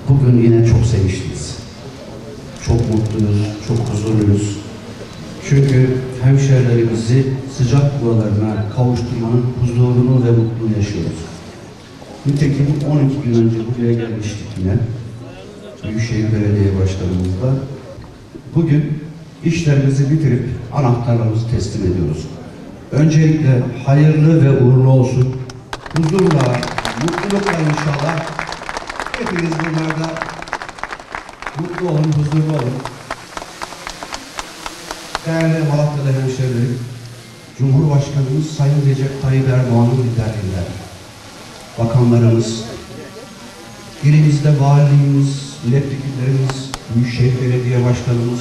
Bugün yine çok sevinçliyiz. Çok mutluyuz, çok huzurluyuz. Çünkü hemşehrilerimizi sıcak yuvalarına kavuşturmanın huzurunu ve mutluluğunu yaşıyoruz. Nitekim 12 gün önce buraya gelmiştik yine. Büyükşehir Belediye Başkanımızla. Bugün işlerimizi bitirip anahtarlarımızı teslim ediyoruz. Öncelikle hayırlı ve uğurlu olsun. Huzurla, mutlulukla inşallah. Hepiniz bunlarda mutlu olun, huzurlu olun. Değerli Malatyalı hemşehrilerim, Cumhurbaşkanımız Sayın Recep Tayyip Erdoğan'ın liderliğinde bakanlarımız, ilimizde valiliğimiz, milletvekillerimiz, Büyükşehir Belediye Başkanımız,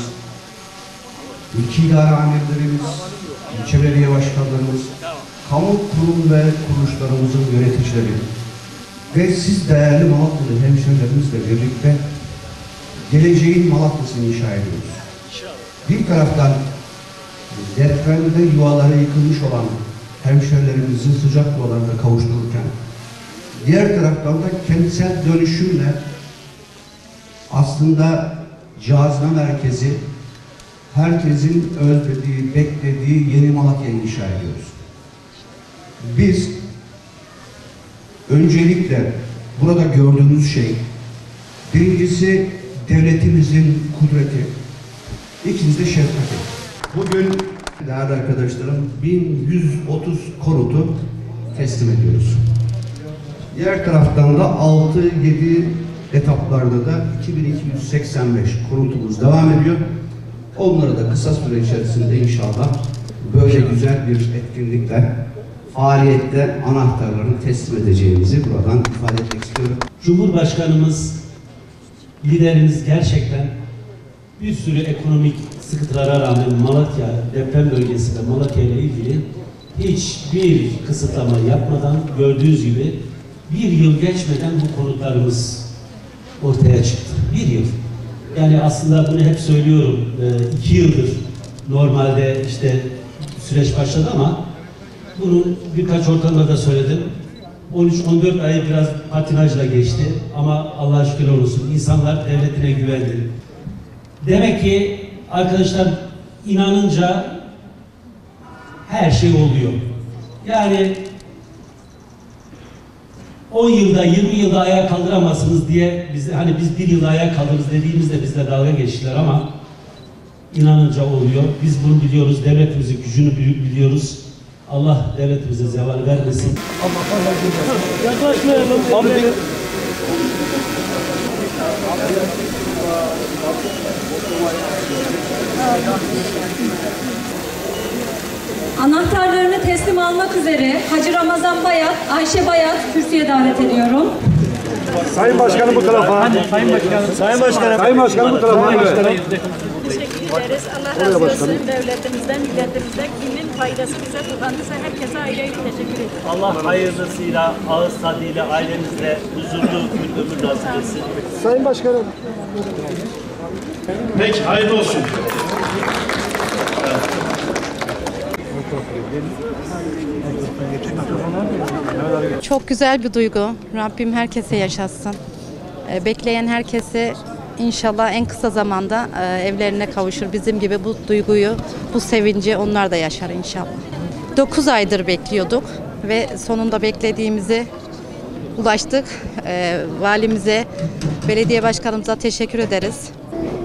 ilçe idare amirlerimiz, ilçe belediye başkanlarımız, kamu kurum ve kuruluşlarımızın yöneticileri ve siz değerli Malatyalı hemşehrilerimizle birlikte geleceğin Malatya'sını inşa ediyoruz. Bir taraftan depremde yuvaları yıkılmış olan hemşehrilerimizin sıcak yuvalarına kavuştururken, diğer taraftan da kentsel dönüşümle aslında cazibe merkezi, herkesin özlediği, beklediği yeni Malatya'yı inşa ediyoruz. Biz öncelikle burada gördüğümüz şey, birincisi devletimizin kudreti, ikincisi de şefkati. Bugün değerli arkadaşlarım 1130 konutu teslim ediyoruz. Diğer taraftan da 6-7 etaplarda da 2285 konutumuz devam ediyor. Onları da kısa süre içerisinde inşallah böyle güzel bir etkinlikle, faaliyette anahtarlarını teslim edeceğimizi buradan ifade etmek istiyorum. Cumhurbaşkanımız, liderimiz gerçekten bir sürü ekonomik sıkıntılara rağmen Malatya, deprem bölgesinde Malatya ile ilgili hiçbir kısıtlama yapmadan, gördüğünüz gibi bir yıl geçmeden bu konutlarımız ortaya çıktı. Bir yıl. Yani aslında bunu hep söylüyorum, 2 yıldır normalde işte süreç başladı ama bunu birkaç ortamda da söyledim. 13-14 ayı biraz patinajla geçti ama Allah'a şükürler olsun insanlar devletine güvendi. Demek ki arkadaşlar inanınca her şey oluyor. Yani 10 yılda, 20 yılda ayağa kaldıramazsınız diye hani biz 1 yılda ayağa kaldırırız dediğimizde bizle dalga geçtiler ama inanınca oluyor. Biz bunu biliyoruz, devletimizin gücünü biliyoruz. Allah devletimize zeval vermesin. Yaklaşmayalım. Abi Anahtarlarını teslim almak üzere Hacı Ramazan Bayat, Ayşe Bayat kürsüye davet ediyorum. Sayın Başkanım bu tarafa. Sayın Başkanım. Sayın Başkanım. Sayın Başkanım bu tarafa. Teşekkür ederiz. Allah razı olsun devletimizden, milletimizden. Kimin faydası bize dokandıysa herkese ayrı ayrı teşekkür ederim. Allah hayırlısıyla, ağız tadıyla ailemizle huzurlu bir ömür nasip etsin. Sayın Başkanım. Peki, hayırlı olsun. Çok güzel bir duygu. Rabbim herkese yaşatsın. Bekleyen herkesi İnşallah en kısa zamanda evlerine kavuşur. Bizim gibi bu duyguyu, bu sevinci onlar da yaşar inşallah. 9 aydır bekliyorduk ve sonunda beklediğimizi ulaştık. Valimize, belediye başkanımıza teşekkür ederiz.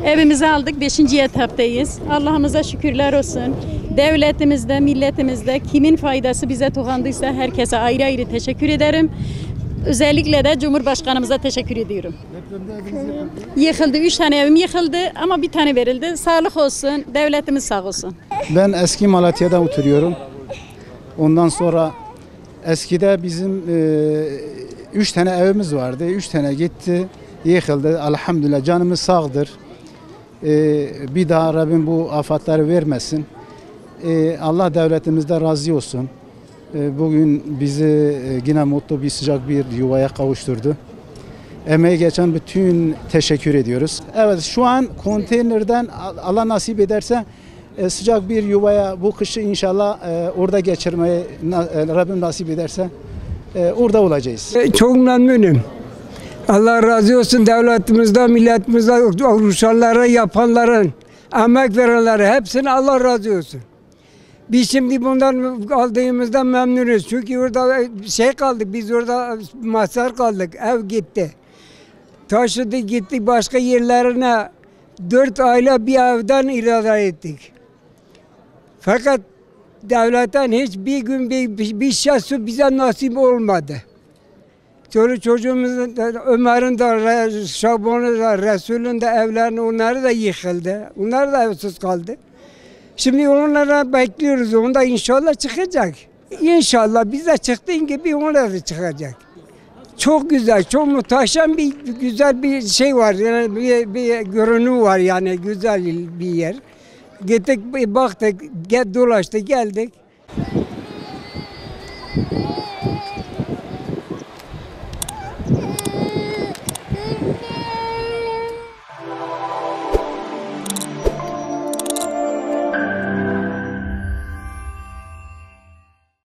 Evimizi aldık. 5. etaptayız. Allah'ımıza şükürler olsun. devletimizde, milletimizde kimin faydası bize dokandıysa herkese ayrı ayrı teşekkür ederim. Özellikle de Cumhurbaşkanımıza teşekkür ediyorum. Yıkıldı, 3 tane evim yıkıldı ama bir tane verildi. Sağlık olsun, devletimiz sağ olsun. Ben eski Malatya'da oturuyorum. Ondan sonra eskide bizim 3 tane evimiz vardı. 3 tane gitti, yıkıldı. Elhamdülillah canımız sağdır. Bir daha Rabbim bu afatları vermesin. Allah devletimizde razı olsun. Bugün bizi yine mutlu bir sıcak bir yuvaya kavuşturdu. Emeği geçen bütün teşekkür ediyoruz. Evet şu an konteynerden Allah nasip ederse sıcak bir yuvaya bu kışı inşallah orada geçirmeyi Rabbim nasip ederse orada olacağız. Çok memnunum. Allah razı olsun devletimizden, milletimizden, oluşanlara, yapanların, emek verenlere hepsine Allah razı olsun. Biz şimdi bundan aldığımızdan memnunuz. Çünkü orada şey kaldık, biz orada mahsur kaldık, ev gitti. Taşıdı gittik başka yerlerine 4 aile bir evden irade ettik. Fakat devletten hiçbir gün bir şey bize nasip olmadı. Çocuğumuzun, Ömer'in de, Şaban'ın da, Resul'ün de evlerini onları da yıkıldı. Onlar da evsiz kaldı. Şimdi onlara bekliyoruz. Onda inşallah çıkacak. İnşallah bize çıktığın gibi onlar da çıkacak. Çok güzel, çok muhteşem bir güzel bir şey var. Yani bir görünüm var yani güzel bir yer. Gittik, baktık, dolaştık, geldik.